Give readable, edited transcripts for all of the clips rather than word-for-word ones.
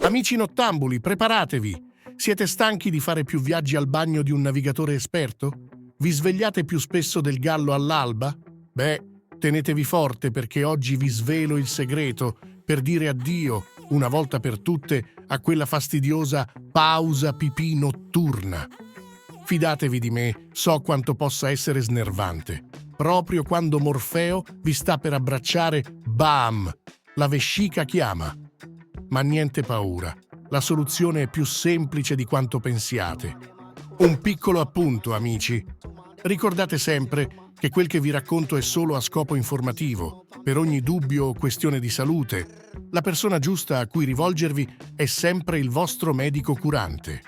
Amici nottambuli, preparatevi! Siete stanchi di fare più viaggi al bagno di un navigatore esperto? Vi svegliate più spesso del gallo all'alba? Beh, tenetevi forte perché oggi vi svelo il segreto per dire addio, una volta per tutte, a quella fastidiosa pausa pipì notturna. Fidatevi di me, so quanto possa essere snervante. Proprio quando Morfeo vi sta per abbracciare, bam! La vescica chiama. Ma niente paura, la soluzione è più semplice di quanto pensiate. Un piccolo appunto, amici. Ricordate sempre che quel che vi racconto è solo a scopo informativo. Per ogni dubbio o questione di salute, la persona giusta a cui rivolgervi è sempre il vostro medico curante.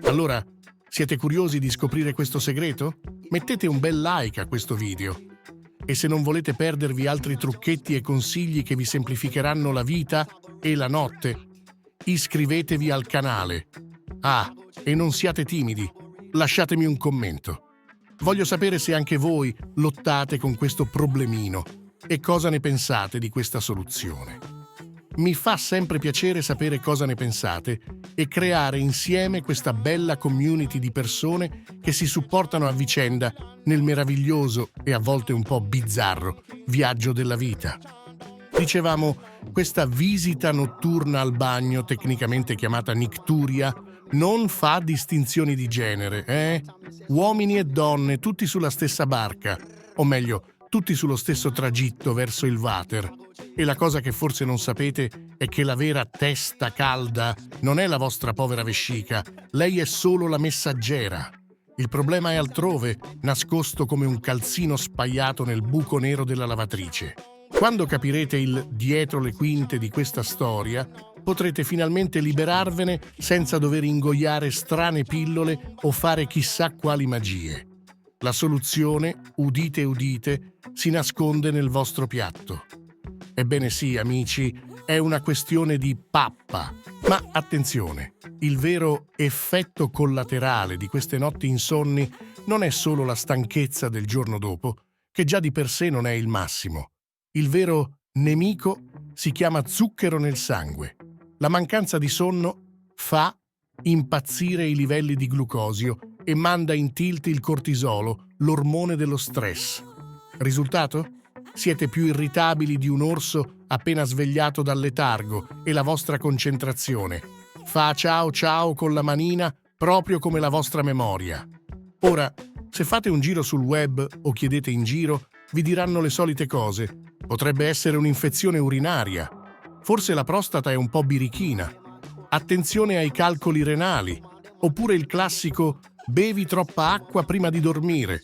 Allora, siete curiosi di scoprire questo segreto? Mettete un bel like a questo video. E se non volete perdervi altri trucchetti e consigli che vi semplificheranno la vita e la notte, iscrivetevi al canale. Ah, e non siate timidi, lasciatemi un commento. Voglio sapere se anche voi lottate con questo problemino e cosa ne pensate di questa soluzione. Mi fa sempre piacere sapere cosa ne pensate e creare insieme questa bella community di persone che si supportano a vicenda nel meraviglioso e a volte un po' bizzarro viaggio della vita. Dicevamo, questa visita notturna al bagno, tecnicamente chiamata nicturia, non fa distinzioni di genere, Uomini e donne, tutti sulla stessa barca, o meglio, tutti sullo stesso tragitto verso il water. E la cosa che forse non sapete è che la vera testa calda non è la vostra povera vescica, lei è solo la messaggera. Il problema è altrove, nascosto come un calzino spaiato nel buco nero della lavatrice. Quando capirete il dietro le quinte di questa storia, potrete finalmente liberarvene senza dover ingoiare strane pillole o fare chissà quali magie. La soluzione, udite udite, si nasconde nel vostro piatto. Ebbene sì, amici, è una questione di pappa. Ma attenzione, il vero effetto collaterale di queste notti insonni non è solo la stanchezza del giorno dopo, che già di per sé non è il massimo. Il vero nemico si chiama zucchero nel sangue. La mancanza di sonno fa impazzire i livelli di glucosio e manda in tilt il cortisolo, l'ormone dello stress. Risultato? Siete più irritabili di un orso appena svegliato dal letargo e la vostra concentrazione fa ciao ciao con la manina proprio come la vostra memoria. Ora, se fate un giro sul web o chiedete in giro, vi diranno le solite cose. Potrebbe essere un'infezione urinaria. Forse la prostata è un po' birichina. Attenzione ai calcoli renali. Oppure il classico bevi troppa acqua prima di dormire.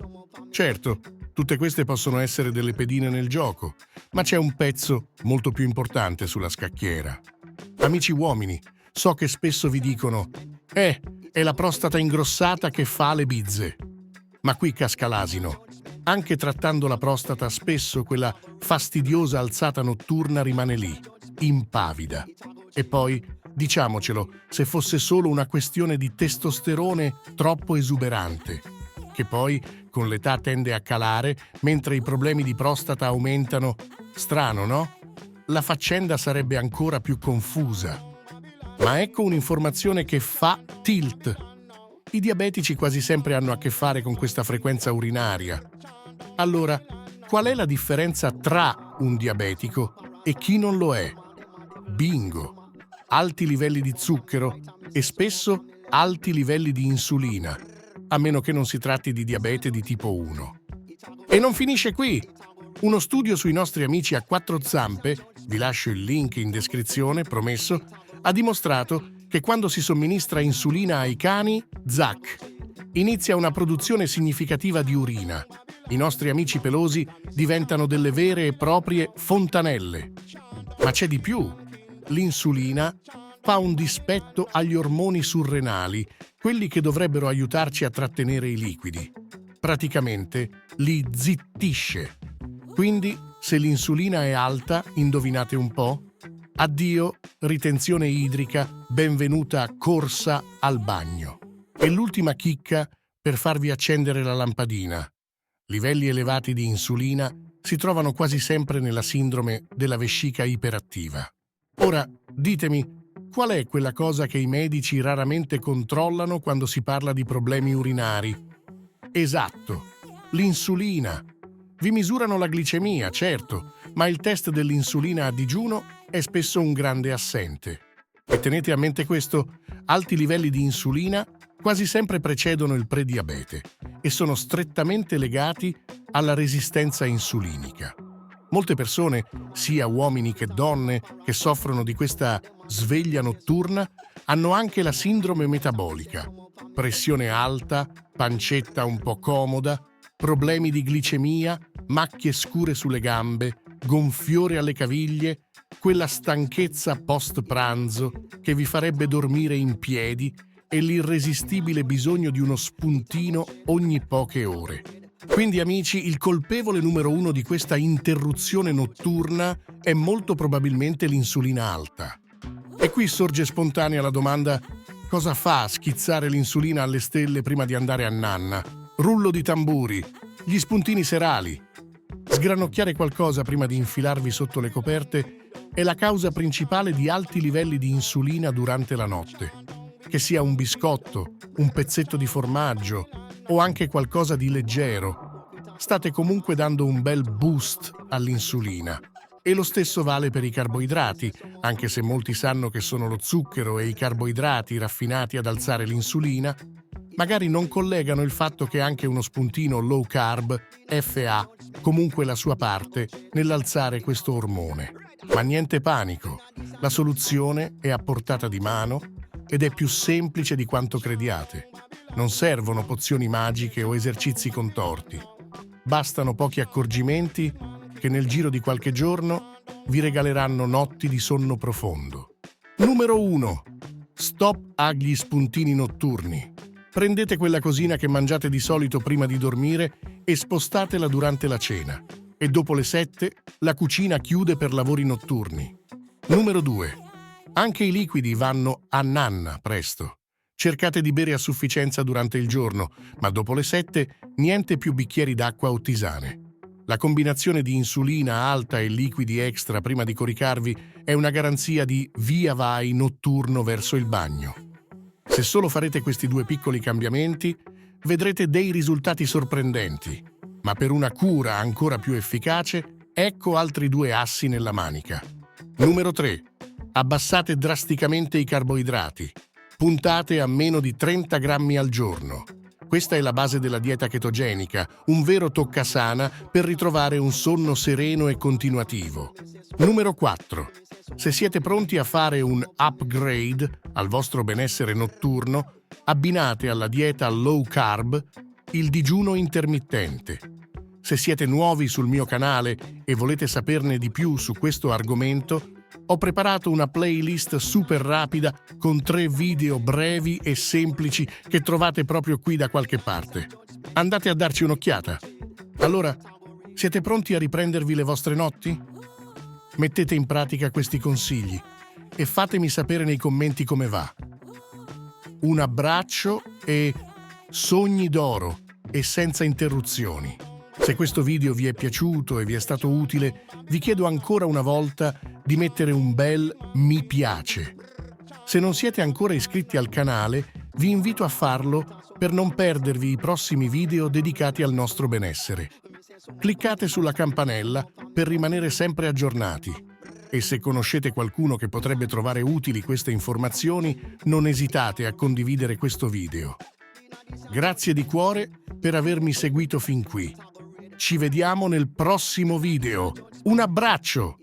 Certo, tutte queste possono essere delle pedine nel gioco, ma c'è un pezzo molto più importante sulla scacchiera. Amici uomini, so che spesso vi dicono è la prostata ingrossata che fa le bizze. Ma qui casca l'asino. Anche trattando la prostata, spesso quella fastidiosa alzata notturna rimane lì, impavida. E poi, diciamocelo, se fosse solo una questione di testosterone troppo esuberante, che poi con l'età tende a calare mentre i problemi di prostata aumentano. Strano, no? La faccenda sarebbe ancora più confusa. Ma ecco un'informazione che fa tilt. I diabetici quasi sempre hanno a che fare con questa frequenza urinaria. Allora, qual è la differenza tra un diabetico e chi non lo è? Bingo! Alti livelli di zucchero e spesso alti livelli di insulina, a meno che non si tratti di diabete di tipo 1. E non finisce qui! Uno studio sui nostri amici a quattro zampe, vi lascio il link in descrizione, promesso, ha dimostrato che quando si somministra insulina ai cani, zac, inizia una produzione significativa di urina. I nostri amici pelosi diventano delle vere e proprie fontanelle. Ma c'è di più. L'insulina fa un dispetto agli ormoni surrenali, quelli che dovrebbero aiutarci a trattenere i liquidi. Praticamente li zittisce. Quindi, se l'insulina è alta, indovinate un po'? Addio, ritenzione idrica, benvenuta corsa al bagno. E l'ultima chicca per farvi accendere la lampadina. Livelli elevati di insulina si trovano quasi sempre nella sindrome della vescica iperattiva. Ora, ditemi, Qual è quella cosa che i medici raramente controllano quando si parla di problemi urinari? Esatto, l'insulina. Vi misurano la glicemia, certo, ma il test dell'insulina a digiuno è spesso un grande assente. E tenete a mente questo, alti livelli di insulina quasi sempre precedono il prediabete e sono strettamente legati alla resistenza insulinica. Molte persone, sia uomini che donne, che soffrono di questa sveglia notturna, hanno anche la sindrome metabolica. Pressione alta, pancetta un po' comoda, problemi di glicemia, macchie scure sulle gambe, gonfiore alle caviglie, quella stanchezza post pranzo che vi farebbe dormire in piedi e l'irresistibile bisogno di uno spuntino ogni poche ore. Quindi amici, il colpevole numero 1 di questa interruzione notturna è molto probabilmente l'insulina alta. E qui sorge spontanea la domanda: cosa fa a schizzare l'insulina alle stelle prima di andare a nanna? Rullo di tamburi, gli spuntini serali. Sgranocchiare qualcosa prima di infilarvi sotto le coperte è la causa principale di alti livelli di insulina durante la notte. Che sia un biscotto, un pezzetto di formaggio o anche qualcosa di leggero, state comunque dando un bel boost all'insulina. E lo stesso vale per i carboidrati, anche se molti sanno che sono lo zucchero e i carboidrati raffinati ad alzare l'insulina, magari non collegano il fatto che anche uno spuntino low carb fa comunque la sua parte nell'alzare questo ormone. Ma niente panico, la soluzione è a portata di mano ed è più semplice di quanto crediate. Non servono pozioni magiche o esercizi contorti. Bastano pochi accorgimenti che nel giro di qualche giorno vi regaleranno notti di sonno profondo. Numero 1. Stop agli spuntini notturni. Prendete quella cosina che mangiate di solito prima di dormire e spostatela durante la cena. E dopo le 7 la cucina chiude per lavori notturni. Numero 2. Anche i liquidi vanno a nanna presto. Cercate di bere a sufficienza durante il giorno, ma dopo le 7 niente più bicchieri d'acqua o tisane. La combinazione di insulina alta e liquidi extra prima di coricarvi è una garanzia di via vai notturno verso il bagno. Se solo farete questi 2 piccoli cambiamenti, vedrete dei risultati sorprendenti. Ma per una cura ancora più efficace, ecco altri 2 assi nella manica. Numero 3. Abbassate drasticamente i carboidrati. Puntate a meno di 30 grammi al giorno. Questa è la base della dieta chetogenica, un vero toccasana per ritrovare un sonno sereno e continuativo. Numero 4. Se siete pronti a fare un upgrade al vostro benessere notturno, abbinate alla dieta low carb il digiuno intermittente. Se siete nuovi sul mio canale e volete saperne di più su questo argomento, ho preparato una playlist super rapida con 3 video brevi e semplici che trovate proprio qui da qualche parte. Andate a darci un'occhiata. Allora, siete pronti a riprendervi le vostre notti? Mettete in pratica questi consigli e fatemi sapere nei commenti come va. Un abbraccio e sogni d'oro e senza interruzioni. Se questo video vi è piaciuto e vi è stato utile, vi chiedo ancora una volta di mettere un bel mi piace. Se non siete ancora iscritti al canale, vi invito a farlo per non perdervi i prossimi video dedicati al nostro benessere. Cliccate sulla campanella per rimanere sempre aggiornati. E se conoscete qualcuno che potrebbe trovare utili queste informazioni, non esitate a condividere questo video. Grazie di cuore per avermi seguito fin qui. Ci vediamo nel prossimo video. Un abbraccio!